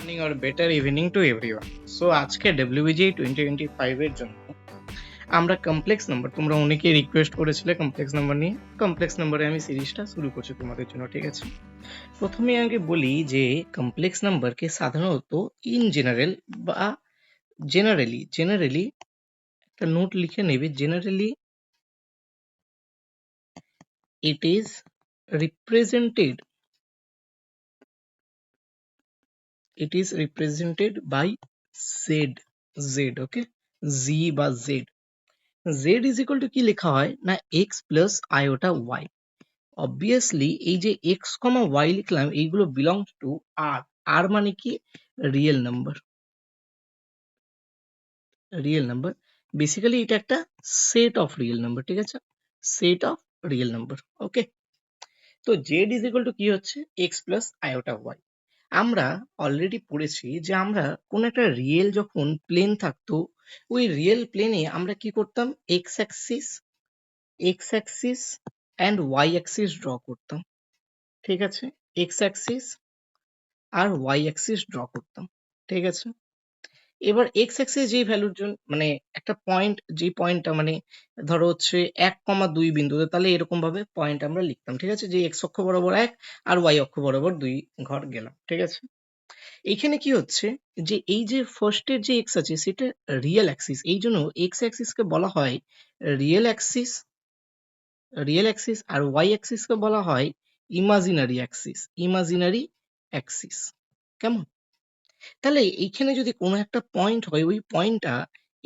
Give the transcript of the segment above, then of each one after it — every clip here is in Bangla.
Morning or better evening to everyone. So আজকে WBJEE 2025 এর জন্য আমরা কমপ্লেক্স নাম্বার, তোমরা অনেকেই রিকোয়েস্ট করেছিলে কমপ্লেক্স নাম্বার নিয়ে। কমপ্লেক্স নাম্বারে আমি সিরিজটা শুরু করছি তোমাদের জন্য, ঠিক আছে? প্রথমে আগে বলি যে কমপ্লেক্স নাম্বারকে সাধারণত ইন জেনারেল বা জেনারেলি একটা নোট লিখে নেবে। Generally it is represented by z, okay? z বা z ইজ ইকুয়াল টু কি লেখা হয় না X plus iota Y. Obviously এই যে এক্স কমা ওয়াই লিখলাম এইগুলো বিলংস টু আর মানে কি রিয়েল নাম্বার। বেসিক্যালি এটা একটা সেট অফ রিয়েল নাম্বার, ঠিক আছে? সেট অফ রিয়েল নাম্বার, ওকে? তো জেড ইজ ইকুয়াল টু কি হচ্ছে এক্স প্লাস আয়োটা ওয়াই। আমরা অলরেডি পড়েছি যে আমরা কোন একটা রিয়েল যখন প্লেন থাকতো ওই রিয়েল প্লেনে আমরা কি করতাম X axis and Y axis draw করতাম, ঠিক আছে? এক্স অ্যাক্সিস আর ওয়াই অ্যাক্সিস ড্র করতাম, ঠিক আছে? এবার এক্স অ্যাক্সিস যেই ভ্যালুর জন্য মানে একটা পয়েন্ট, যে পয়েন্টটা মানে ধরো হচ্ছে 1,2 বিন্দুতে, তাহলে এরকম ভাবে পয়েন্ট আমরা লিখতাম, ঠিক আছে? যে এক্স অক্ষ বরাবর 1 আর ওয়াই অক্ষ বরাবর 2 ঘর গেলাম, ঠিক আছে? এইখানে কি হচ্ছে যে এই যে ফার্স্টের যে এক্স আছে সেটা রিয়েল অ্যাক্সিস, এই জন্য এক্স অ্যাক্সিসকে বলা হয় রিয়েল অ্যাক্সিস আর ওয়াই অ্যাক্সিসকে বলা হয় ইমাজিনারি অ্যাক্সিস। কেমন? তাহলে এইখানে যদি কোনো একটা পয়েন্ট হয় ওই পয়েন্টটা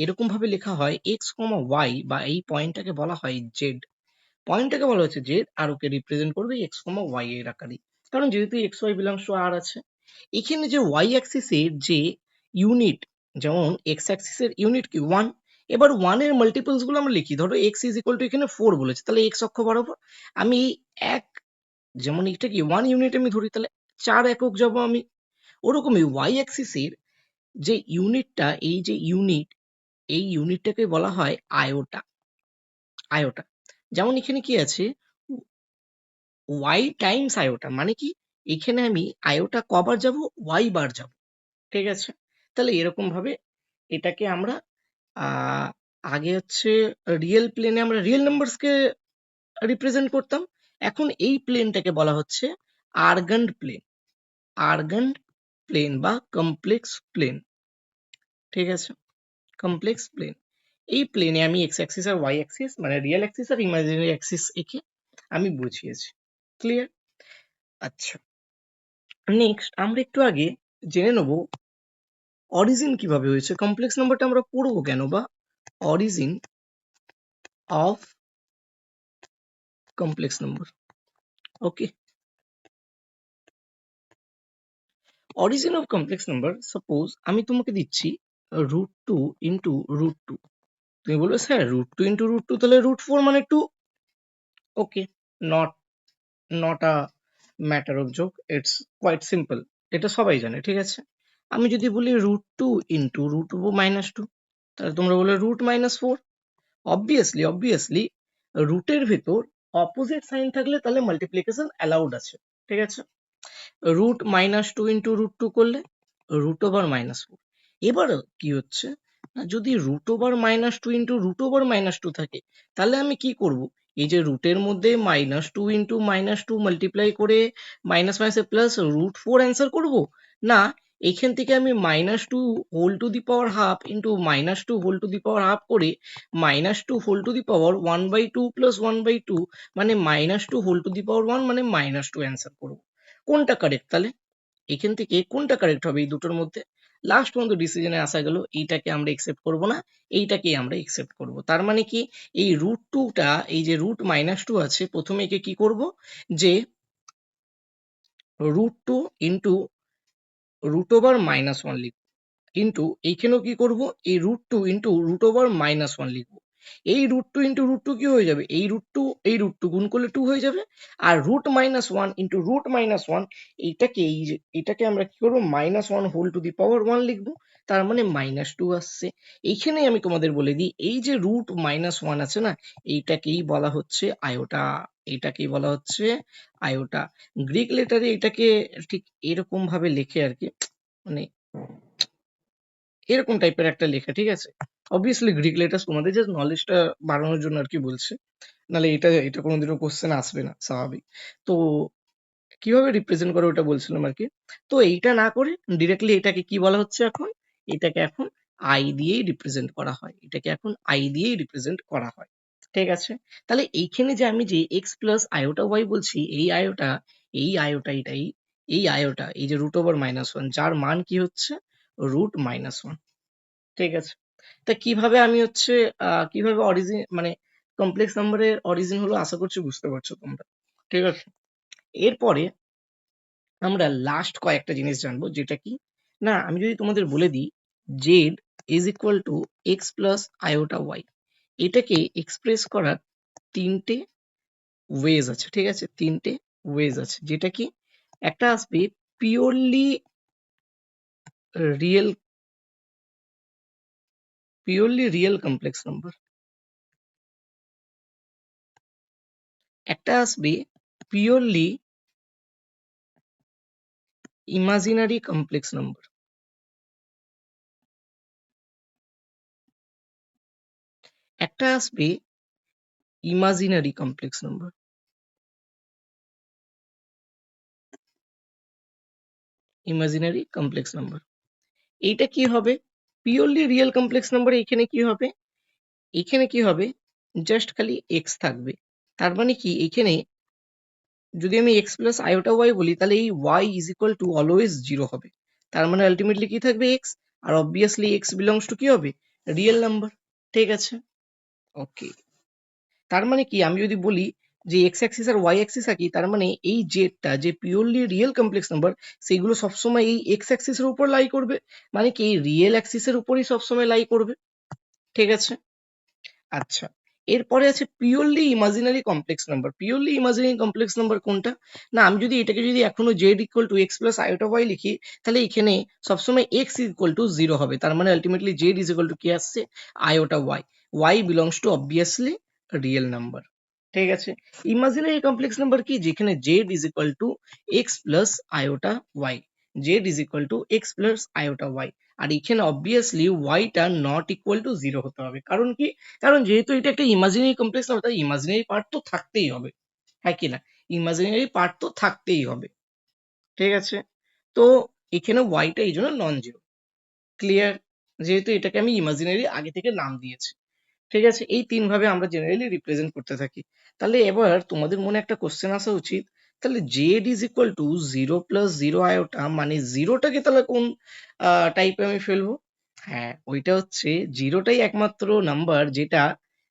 এরকম ভাবে লেখা হয় এক্স কমা ওয়াই, বা এই পয়েন্টটাকে বলা হয় জেড। পয়েন্টটাকে বলা হচ্ছে জেড আর ওকে রিপ্রেজেন্ট করবে এক্স কমা ওয়াই এর আকারে, কারণ যেহেতু এক্স ওয়াই বিলংস টু আর আছে। এখানে যে ওয়াই অ্যাক্সিসের যে ইউনিট, যেমন এক্স অ্যাক্সিসের ইউনিট কি 1, এবার 1 এর মাল্টিপলস গুলো আমরা লিখি। ধরো এক্স ইজ ইকুয়াল টু এখানে 4 বলেছে, তাহলে এক্স অক্ষ বরাবর আমি এক, যেমন এটা কি 1 ইউনিট আমি ধরি, তাহলে 4 একক যাব আমি। ওরকমই ওয়াই অ্যাক্সিসের যে ইউনিটটা, এই ইউনিটটাকে বলা হয় আয়োটা। যেমন এখানে কি আছে ওয়াই টাইমস আয়োটা, মানে কি এখানে আমি আয়োটা কবার যাব ওয়াই বার যাব, ঠিক আছে? তাহলে এরকম ভাবে এটাকে আমরা আগে হচ্ছে রিয়েল প্লেনে আমরা রিয়েল নাম্বারসকে রিপ্রেজেন্ট করতাম। এখন এই প্লেনটাকে বলা হচ্ছে আর্গান্ড প্লেন বা কমপ্লেক্স প্লেন, ঠিক আছে? কমপ্লেক্স প্লেন, এই প্লেনে আমি এক্স অ্যাক্সিস আর ওয়াই অ্যাক্সিস মানে রিয়েল অ্যাক্সিস আর ইমাজিনারি অ্যাক্সিস একে আমি বুঝিয়েছি। ক্লিয়ার? আচ্ছা, নেক্সট আমরা একটু আগে জেনে নেব অরিজিন কিভাবে হয়েছে। কমপ্লেক্স নাম্বারটা আমরা পড়বো কেন, বা origin of complex number, okay? Origin of complex number, suppose আমি তোমাকে দিচ্ছি √2 ইন্টু √2, তুমি বলবে স্যার √2 ইন্টু √2 তাহলে √4 মানে 2, okay? Not not a matter of joke, it's quite simple, এটা সবাই জানে, ঠিক আছে? আমি যদি বলি √2 ইন্টু √2 তাহলে তোমরা বলে √-4। অবভিয়াসলি রুটের ভেতর অপোজিট সাইন থাকলে তাহলে মাল্টিপ্লিকেশন অ্যালাউড আছে, ঠিক আছে? √-2 ইন্টু √2 করলে √/-4। এবার কি হচ্ছে না, যদি √/-2 ইন্টু √/-2 থাকে তাহলে আমি কি করব, এই যে রুটের মধ্যে -2 ইন্টু -2 মাল্টিপ্লাই করে মাইনাস মাইনাসে প্লাস √4 অ্যান্সার করব, না এখান থেকে আমি -2 whole to the power half into -2 whole to the power half করে -2 whole to the power 1/2 plus 1/2 মানে -2 হোল টু দি পাওয়ার 1 মানে -2 অ্যান্সার করব। কোনটা কারেক্ট তাহলে? এখান থেকে কোনটা কারেক্ট হবে এই দুটোর মধ্যে? লাস্ট পর্যন্ত ডিসিশনে আসা গেল এইটাকে আমরা একসেপ্ট করব না, এইটাকেই আমরা একসেপ্ট করব। তার মানে কি এই √2টা, এই যে √-2 আছে, প্রথমে একে কি করব যে √2 ইন্টু √/-1 লিখব, কিন্তু এইখানেও কি করব এই √2 ইন্টু √/-1 লিখব। এই √2 ইন্টু √2 কি হয়ে যাবে, এই √2 গুণ করলে 2 হয়ে যাবে, আর √-1 ইন্টু √-1 এটাকে আমরা কি করব -1 হোল টু দি পাওয়ার 1 লিখব, তার মানে -2 আসছে। এইখানেই আমি তোমাদের বলে দিই এই যে √-1 আছে না, এইটাকেই বলা হচ্ছে আয়োটা। গ্রিক লেটারে এটাকে ঠিক এরকম ভাবে লেখে আর কি, মানে এরকম টাইপের একটা লেখা, ঠিক আছে? অবভিয়াসলি গ্রিক লেটার্স তোমাদের জাস্ট নলেজটা বাড়ানোর জন্য আর কি বলছে, নাহলে এটা কোনোদিনও কোশ্চেন আসবে না, স্বাভাবিক। তো কিভাবে রিপ্রেজেন্ট করে ওটা বলছিলাম আর কি। তো এইটা না করে ডিরেক্টলি এটাকে কি বলা হচ্ছে এখন, এটাকে এখন আই দিয়েই রিপ্রেজেন্ট করা হয়, এটাকে এখন আই দিয়েই রিপ্রেজেন্ট করা হয়, ঠিক আছে? তাহলে এইখানে যে আমি যে এক্স প্লাস আয়োটা ওয়াই বলছি, এই আয়োটা, এই আয়োটা, এটাই এই আয়োটা, এই যে রুট ওভার -1 যার মান কি হচ্ছে √-1, ঠিক আছে? তা কিভাবে আমি হচ্ছে কিভাবে অরিজিন মানে কমপ্লেক্স নাম্বারের অরিজিন হলো আশা করছি বুঝতে পারছো তোমরা, ঠিক আছে? এরপরে আমরা লাস্ট কয়েকটা জিনিস জানবো, যেটা কি না আমি যদি তোমাদের বলে দিই Z is equal to x plus iota Y, এটাকে এক্সপ্রেস করার তিনটে ওয়েজ আছে, ঠিক আছে? তিনটে ওয়েজ আছে, যেটা কি একটা আসবে পিওরলি রিয়েল, কমপ্লেক্স নাম্বার, একটা আসবে পিওরলি ইমাজিনারি কমপ্লেক্স নাম্বার, একটা আসবে imaginary complex number, imaginary complex number. এইটা কি হবে পিওরলি রিয়েল কমপ্লেক্স নাম্বার, এখানে কি হবে, এখানে কি হবে জাস্ট খালি এক্স থাকবে, তার মানে কি এখানে যদি আমি এক্স প্লাস আয়োটা ওয়াই বলি তাহলে এই Y is equal to always zero হবে, তার মানে আলটিমেটলি কি থাকবে এক্স, আর অবভিয়াসলি এক্স বিলংস টু কি হবে রিয়েল নাম্বার, ঠিক আছে? ওকে, তার মানে কি আমি যদি বলি যে এক্স অ্যাক্সিস আর ওয়াই অ্যাক্সিস কি, তার মানে এই জেডটা যে পিওরলি রিয়েল কমপ্লেক্স নাম্বার সেগুলো সবসময় এই এক্স অ্যাক্সিসের উপর লাই করবে, মানে কি এই রিয়েল অ্যাক্সিসের উপরই সবসময় লাই করবে, ঠিক আছে? আচ্ছা, এরপরে আছে purely imaginary complex number. Purely imaginary complex number কোনটা, না আমি যদি এটাকে যদি এখনো Z equal to x plus iota Y লিখি, তাহলে এখানে সবসময় এক্স ইকুয়াল টু জিরো হবে, তার মানে ultimately z is equal to কি আসছে iota y, y belongs to obviously real number, ঠিক আছে? ইমাজিনারি কমপ্লেক্স নাম্বার কি, যেখানে z is equal to x plus iota y, z is equal to x plus iota y, আর এখানে অবভিয়াসলি ওয়াইটা নট ইকুয়াল টু জিরো হতে হবে, কারণ কি, কারণ যেহেতু এটা একটা ইমাজিনারি কমপ্লেক্স নাম্বার তাই ইমাজিনারি পার্ট তো থাকতেই হবে, হ্যাঁ কি না, ইমাজিনারি পার্ট তো থাকতেই হবে, ঠিক আছে? তো এখানে ওয়াইটা এই জন্য নন জিরো, ক্লিয়ার? যেহেতু এটাকে আমি ইমাজিনারি আগে থেকে নাম দিয়েছি, ঠিক আছে? এই তিন ভাবে আমরা জেনারেলি রিপ্রেজেন্ট করতে থাকি। তাহলে এবার তোমাদের মনে একটা কোশ্চেন আসা উচিত, তাহলে Z is equal to zero plus zero iota মানে জিরোটাকে তাহলে কোন টাইপে আমি ফেলবো, হ্যাঁ ওইটা হচ্ছে জিরোটাই একমাত্র নাম্বার যেটা,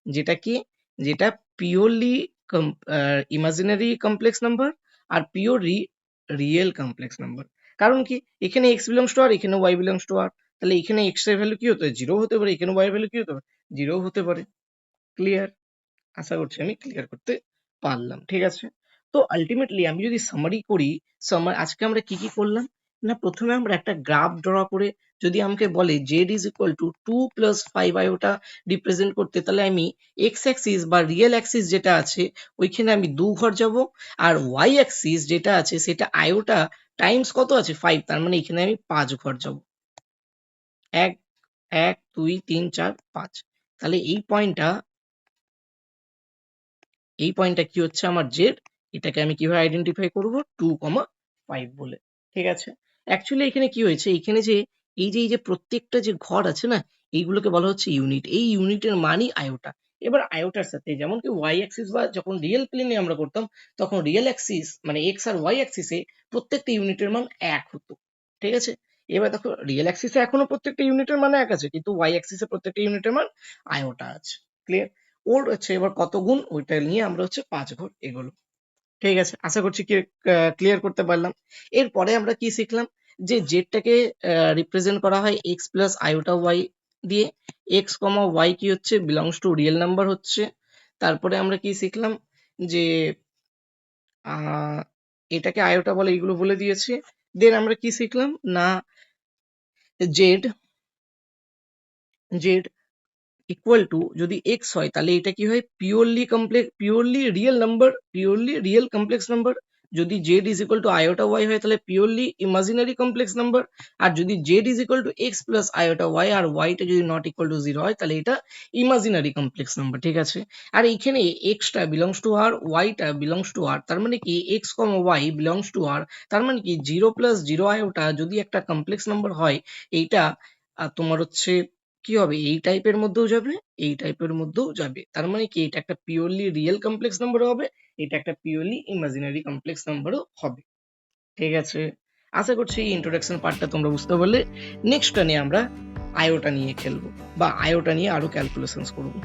যেটা কি, যেটা পিওরলি ইমাজিনারি কমপ্লেক্স নাম্বার আর পিওরলি রিয়েল কমপ্লেক্স নাম্বার, কারণ কি এখানে এক্স বিলংস টু আর, এখানে ওয়াই বিলংস টু আর, তাহলে এখানে এক্স এর ভ্যালু কি হতে পারে জিরো হতে পারে, এখানে ওয়াই এর ভ্যালু কি হতে পারে জিরো হতে পারে, ক্লিয়ার? আশা করছি আমি ক্লিয়ার করতে পারলাম, ঠিক আছে? তো আলটিমেটলি আমি যদি সামারি করি, আজকে আমরা কি কি করলাম, না প্রথমে আমরা একটা গ্রাফ ড্র করে যদি আমাকে বলে Z is equal two 2+5 iota represent করতে, তাহলে আমি এক্স অ্যাক্সিস বা রিয়েল অ্যাক্সিস যেটা আছে ওইখানে আমি 2 ঘর যাব, আর ওয়াই অ্যাক্সিস যেটা আছে সেটা আয়োটা টাইমস কত আছে 5, তার মানে এখানে আমি 5 ঘর যাব, 1 1 2 3 4 5, তাহলে এই পয়েন্টটা কি হচ্ছে আমার জেড, এটাকে আমি কিভাবে আইডেন্টিফাই করব 2,5 বলে, ঠিক আছে? অ্যাকচুয়ালি এখানে কি হয়েছে, এখানে যে এই যে প্রত্যেকটা যে ঘর আছে না এইগুলোকে বলা হচ্ছে ইউনিট, এই ইউনিটের মানই আয়োটা। এবার আয়োটার সাথে যেমন কি ওয়াই অ্যাক্সিস বা যখন রিয়েল প্লেনে আমরা করতাম তখন রিয়েল অ্যাক্সিস মানে এক্স আর ওয়াই অ্যাক্সিসে প্রত্যেকটা ইউনিটের মান 1 হতো, ঠিক আছে? এবার দেখো রিয়েল অ্যাক্সিসে এখনো প্রত্যেকটা ইউনিটের মান 1 আছে, কিন্তু ওয়াই অ্যাক্সিসে প্রত্যেকটা ইউনিটের মান আয়োটা আছে, ক্লিয়ার? ওর হচ্ছে এবার কত গুণ ওইটা নিয়ে আমরা হচ্ছে 5 ঘর এগোলো, ঠিক আছে? আশা করছি কি ক্লিয়ার করতে পারলাম। এরপরে আমরা কি শিখলাম, যে জেডটাকে রিপ্রেজেন্ট করা হয় এক্স প্লাস আয়োটা ওয়াই দিয়ে, এক্স কমা ওয়াই কি হচ্ছে বিলংস টু রিয়েল নাম্বার হচ্ছে। তারপরে আমরা কি শিখলাম, যে এটাকে আয়োটা বলে, এইগুলো বলে দিয়েছি। দেন আমরা কি শিখলাম না জেড জেড ইকুয়াল টু যদি এক্স হয় তাহলে এটা কি হয় purely real number, purely real complex number, যদি z is equal to iota y হয় তাহলে পিওরলি ইমাজিনারি কমপ্লেক্স নাম্বার, আর যদি z is equal to x plus iota y আর ওয়াইটা যদি নট ইকুয়াল টু 0 হয় তাহলে এটা ইমাজিনারি কমপ্লেক্স নাম্বার, ঠিক আছে। আর এইখানে এক্সটা বিলংস টু আর, ওয়াইটা বিলংস টু আর, তার মানে কি x comma y belongs to R, তার মানে কি 0 প্লাস 0 আয়োটা যদি একটা কমপ্লেক্স নাম্বার হয়, এইটা তোমার হচ্ছে কি হবে, এই টাইপের মধ্যেও যাবে, এই টাইপের মধ্যেও যাবে, তার মানে কি এটা একটা পিওরলি রিয়েল কমপ্লেক্স নাম্বার হবে, এটা একটা পিওরলি ইমাজিনারি কমপ্লেক্স নাম্বারও হবে, ঠিক আছে। আশা করছি এই ইন্ট্রোডাকশন পার্টটা তোমরা বুঝতে পারলে। নেক্সট টানে আমরা আয়োটা নিয়ে খেলবো বা আয়োটা নিয়ে আরো ক্যালকুলেশনস করবো।